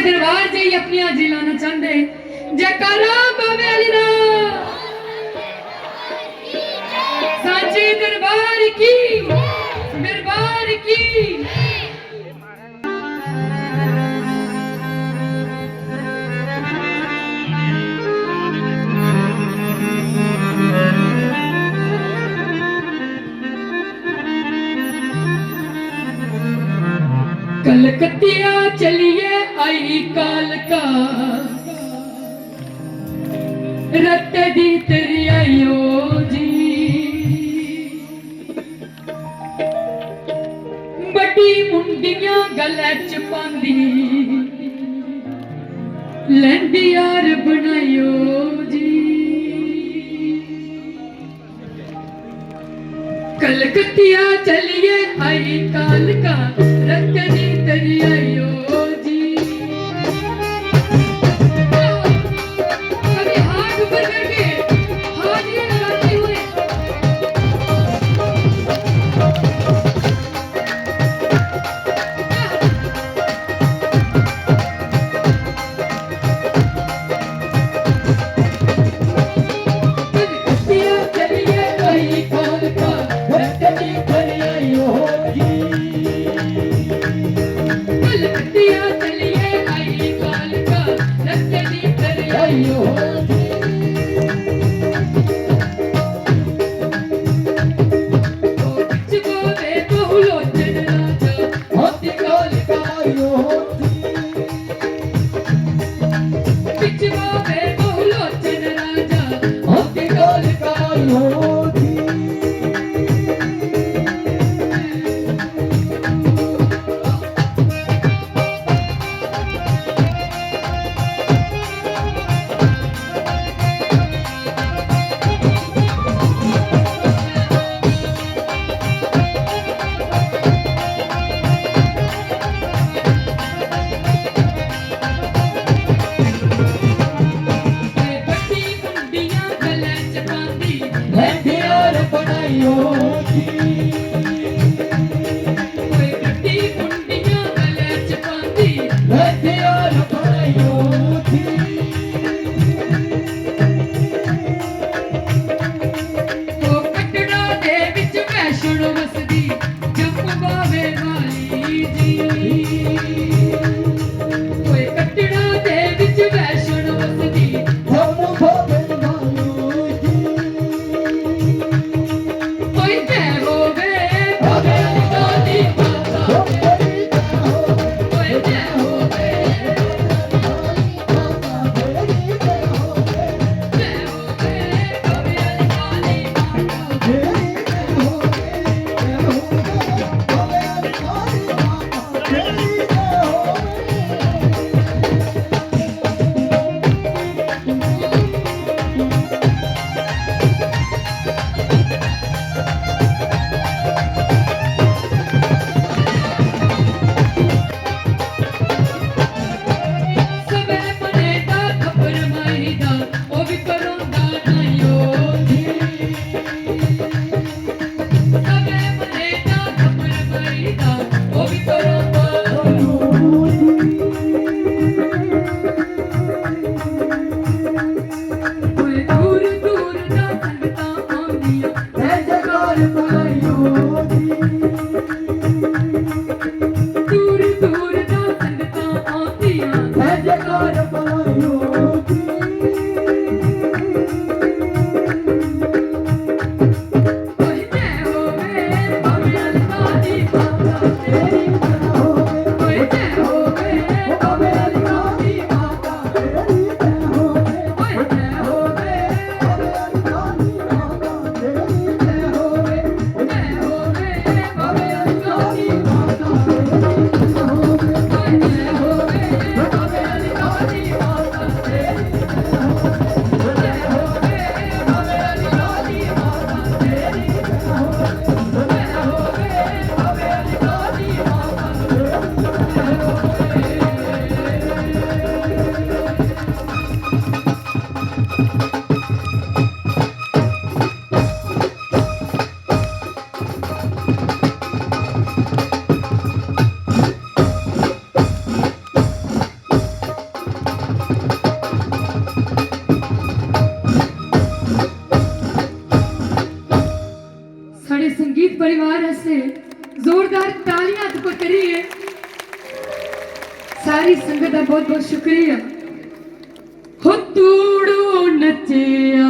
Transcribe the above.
दरबार जाइए अपनी हाजिरी लाना चाहते जयकारा बाबे अली दा साचे दरबार की कलकतिया चलिए आई कालका रत दी तेरी आयो जी बड़ी मुंडियां गले च पांदी लैंदी यार बनायो जी कलकतिया चलिए आई कालका रत दी तेरी आयो जी अभी हाथ ऊपर करके हाजिरी लगाते हुए कलकतिया चलिए आई कालका रत दी तेरी आयो जी कलकतिया चलिए आई कालका रत दी तेरी आयो जी परिवार से जोरदार तालियां तो करिए। सारी संगत का बहुत बहुत शुक्रिया। हो तूड़ो नचिया